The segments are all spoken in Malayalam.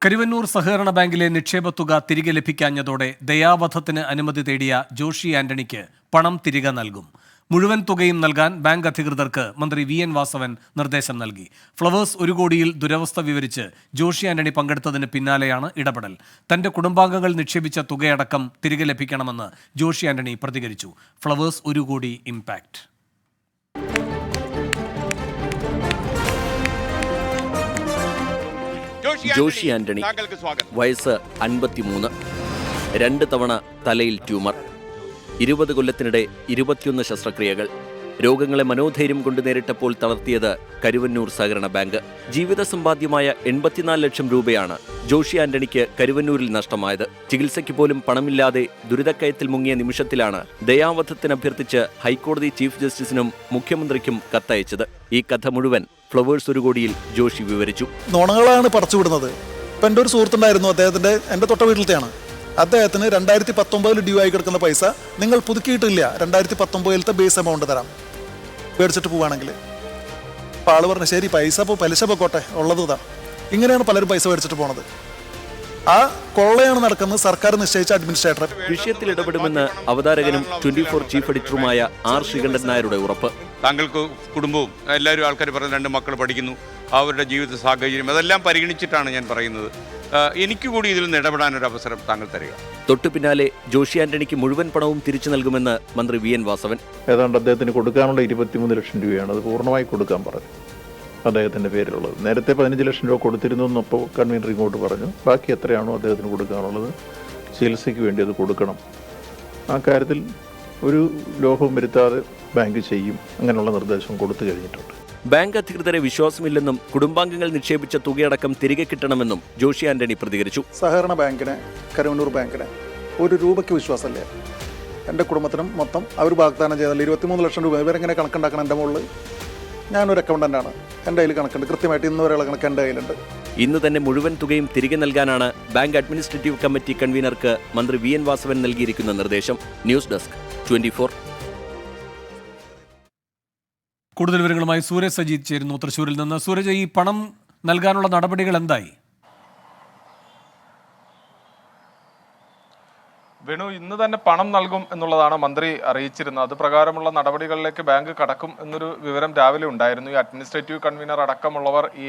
കരുവന്നൂർ സഹകരണ ബാങ്കിലെ നിക്ഷേപത്തുക തിരികെ ലഭിക്കാഞ്ഞതോടെ ദയാവധത്തിന് അനുമതി തേടിയ ജോഷി ആന്റണിക്ക് പണം തിരികെ നൽകും. മുഴുവൻ തുകയും നൽകാൻ ബാങ്ക് അധികൃതർക്ക് മന്ത്രി വി.എൻ. വാസവൻ നിർദ്ദേശം നൽകി. ഫ്ലവേഴ്സ് 1 കോടിയിൽ ദുരവസ്ഥ വിവരിച്ച് ജോഷി ആന്റണി പങ്കെടുത്തതിന് പിന്നാലെയാണ് ഇടപെടൽ. തന്റെ കുടുംബാംഗങ്ങൾ നിക്ഷേപിച്ച തുകയടക്കം തിരികെ ലഭിക്കണമെന്ന് ജോഷി ആന്റണി പ്രതികരിച്ചു. ഫ്ലവേഴ്സ് 1 കോടി ഇംപാക്ട്. ജോഷി ആന്റണി, വയസ്സ് 53, 2 തവണ തലയിൽ ട്യൂമർ, 20 കൊല്ലത്തിനിടെ 21 ശസ്ത്രക്രിയകൾ. രോഗങ്ങളെ മനോധൈര്യം കൊണ്ട് നേരിട്ടപ്പോൾ തളർത്തിയത് കരുവന്നൂർ സഹകരണ ബാങ്ക്. ജീവിത സമ്പാദ്യമായ 84 ലക്ഷം രൂപയാണ് ജോഷി ആന്റണിക്ക് കരുവന്നൂരിൽ നഷ്ടമായത്. ചികിത്സയ്ക്ക് പോലും പണമില്ലാതെ ദുരിതക്കയത്തിൽ മുങ്ങിയ നിമിഷത്തിലാണ് ദയാവധത്തിനഭ്യർത്ഥിച്ച് ഹൈക്കോടതി ചീഫ് ജസ്റ്റിസിനും മുഖ്യമന്ത്രിക്കും കത്തയച്ചത്. ഈ കഥ മുഴുവൻ ഫ്ലവേഴ്സ് 1 കോടിയിൽ ജോഷി വിവരിച്ചു. നുണകളാണ് പടച്ചുവിടുന്നത്. ഇപ്പം എൻ്റെ ഒരു സുഹൃത്തുണ്ടായിരുന്നു, എൻ്റെ തൊട്ട വീട്ടിലത്തെയാണ്. അദ്ദേഹത്തിന് 2019 ഡ്യൂ ആയി കിടക്കുന്ന പൈസ നിങ്ങൾ പുതുക്കിയിട്ടില്ല, 2019 ബേസ് എമൗണ്ട് തരാം മേടിച്ചിട്ട് പോവുകയാണെങ്കിൽ. അപ്പോൾ ആള് പറഞ്ഞു ശരി, പൈസ ഇപ്പോൾ പലിശ പൊക്കോട്ടെ, ഉള്ളത് ഇതാ. ഇങ്ങനെയാണ് പലരും പൈസ മേടിച്ചിട്ട് പോണത്. ആ കൊള്ളയാണ് നടക്കുന്നത്. സർക്കാർ നിശ്ചയിച്ച അഡ്മിനിസ്ട്രേറ്റർ വിഷയത്തിൽ ഇടപെടുമെന്ന് അവതാരകനും 24 ചീഫ് എഡിറ്ററുമായ ആർ ശ്രീകണ്ഠൻ നായരുടെ ഉറപ്പ്. താങ്കൾക്ക് കുടുംബവും എല്ലാവരും ആൾക്കാർ പറഞ്ഞ 2 മക്കൾ പഠിക്കുന്നു, അവരുടെ ജീവിത സാഹചര്യം അതെല്ലാം പരിഗണിച്ചിട്ടാണ് ഞാൻ പറയുന്നത്. എനിക്ക് കൂടി ഇതിൽ നിന്ന് ഇടപെടാനൊരു അവസരം താങ്കൾ തരിക. തൊട്ടു പിന്നാലെ ജോഷി ആന്റണിക്ക് മുഴുവൻ പണവും തിരിച്ചു നൽകുമെന്ന് മന്ത്രി വി.എൻ. വാസവൻ. ഏതാണ്ട് അദ്ദേഹത്തിന് കൊടുക്കാനുള്ള 23 ലക്ഷം രൂപയാണ്. അത് പൂർണ്ണമായി കൊടുക്കാൻ പറഞ്ഞു അദ്ദേഹത്തിൻ്റെ പേരിലുള്ളത്. നേരത്തെ 15 ലക്ഷം രൂപ കൊടുത്തിരുന്നു എന്നപ്പോൾ കൺവീനർ ഇങ്ങോട്ട് പറഞ്ഞു. ബാക്കി എത്രയാണോ അദ്ദേഹത്തിന് കൊടുക്കാനുള്ളത് ചികിത്സയ്ക്ക് വേണ്ടി അത് കൊടുക്കണം. ആ കാര്യത്തിൽ ഒരു ലോഹവും വരുത്താതെ ബാങ്ക് ചെയ്യും. അങ്ങനെയുള്ള നിർദ്ദേശം കൊടുത്തു കഴിഞ്ഞിട്ടുണ്ട്. ബാങ്ക് അധികൃതരെ വിശ്വാസമില്ലെന്നും കുടുംബാംഗങ്ങൾ നിക്ഷേപിച്ച തുകയടക്കം തിരികെ കിട്ടണമെന്നും ജോഷി ആന്റണി പ്രതികരിച്ചു. സഹകരണ ബാങ്കിന്, കരുവന്നൂർ ബാങ്കിന് 1 രൂപയ്ക്ക് വിശ്വാസമല്ലേ. എൻ്റെ കുടുംബത്തിനും മൊത്തം അവർ വാഗ്ദാനം ചെയ്താൽ 23 ലക്ഷം രൂപ. ഇവരെങ്ങനെ കണക്കുണ്ടാക്കണം? എൻ്റെ മുകളിൽ ഞാനൊരു അക്കൗണ്ടൻ്റാണ്, എൻ്റെ കയ്യിൽ കണക്കുണ്ട് കൃത്യമായിട്ട്. ഇന്ന് വരെയുള്ള കണക്ക് എൻ്റെ കയ്യിലുണ്ട്. ഇന്ന് തന്നെ മുഴുവൻ തുകയും തിരികെ നൽകാനാണ് ബാങ്ക് അഡ്മിനിസ്ട്രേറ്റീവ് കമ്മിറ്റി കൺവീനർക്ക് മന്ത്രി വി.എൻ. വാസവൻ നൽകിയിരിക്കുന്ന നിർദ്ദേശം. News desk 24. കൂടുതൽ വിവരങ്ങളുമായി സൂരജ് സജീദ് ചേരുന്നു തൃശ്ശൂരിൽ നിന്ന്. സൂരജ്, ഈ പണം നൽകാനുള്ള നടപടികൾ എന്തായി? വേണു, ഇന്ന് തന്നെ പണം നൽകും എന്നുള്ളതാണ് മന്ത്രി അറിയിച്ചിരുന്നത്. അത് പ്രകാരമുള്ള നടപടികളിലേക്ക് ബാങ്ക് കടക്കും എന്നൊരു വിവരം രാവിലെ ഉണ്ടായിരുന്നു. ഈ അഡ്മിനിസ്ട്രേറ്റീവ് കൺവീനർ അടക്കമുള്ളവർ ഈ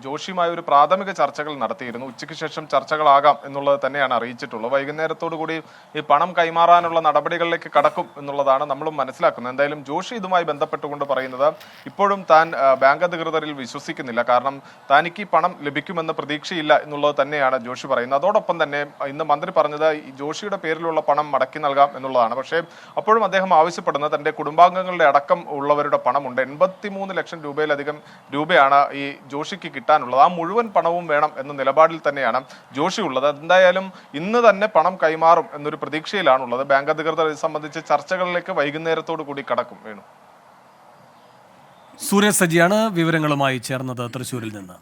ജോഷിയുമായി ഒരു പ്രാഥമിക ചർച്ചകൾ നടത്തിയിരുന്നു. ഉച്ചയ്ക്ക് ശേഷം ചർച്ചകളാകാം എന്നുള്ളത് തന്നെയാണ് അറിയിച്ചിട്ടുള്ളത്. വൈകുന്നേരത്തോടു കൂടി ഈ പണം കൈമാറാനുള്ള നടപടികളിലേക്ക് കടക്കും എന്നുള്ളതാണ് നമ്മളും മനസ്സിലാക്കുന്നത്. എന്തായാലും ജോഷി ഇതുമായി ബന്ധപ്പെട്ടുകൊണ്ട് പറയുന്നത് ഇപ്പോഴും താൻ ബാങ്ക് അധികൃതരിൽ വിശ്വസിക്കുന്നില്ല, കാരണം തനിക്ക് ഈ പണം ലഭിക്കുമെന്ന് പ്രതീക്ഷയില്ല എന്നുള്ളത് തന്നെയാണ് ജോഷി പറയുന്നത്. അതോടൊപ്പം തന്നെ ഇന്ന് മന്ത്രി പറഞ്ഞത് ഈ ജോഷിയുടെ പേരിലുള്ള പണം മടക്കി നൽകാം എന്നുള്ളതാണ്. പക്ഷേ അപ്പോഴും അദ്ദേഹം ആവശ്യപ്പെടുന്നത് തന്റെ കുടുംബാംഗങ്ങളുടെ അടക്കം ഉള്ളവരുടെ പണമുണ്ട്. 83 ലക്ഷം രൂപയിലധികം രൂപയാണ് ഈ ജോഷിക്ക് കിട്ടാനുള്ളത്. ആ മുഴുവൻ പണവും വേണം എന്ന നിലപാടിൽ തന്നെയാണ് ജോഷി ഉള്ളത്. എന്തായാലും ഇന്ന് തന്നെ പണം കൈമാറും എന്നൊരു പ്രതീക്ഷയിലാണുള്ളത്. ബാങ്ക് അധികൃതർ ഇത് സംബന്ധിച്ച് ചർച്ചകളിലേക്ക് വൈകുന്നേരത്തോടു കൂടി കടക്കും. വേണു, സൂരജ് സജിയാണ് വിവരങ്ങളുമായി ചേർന്നത് തൃശ്ശൂരിൽ നിന്ന്.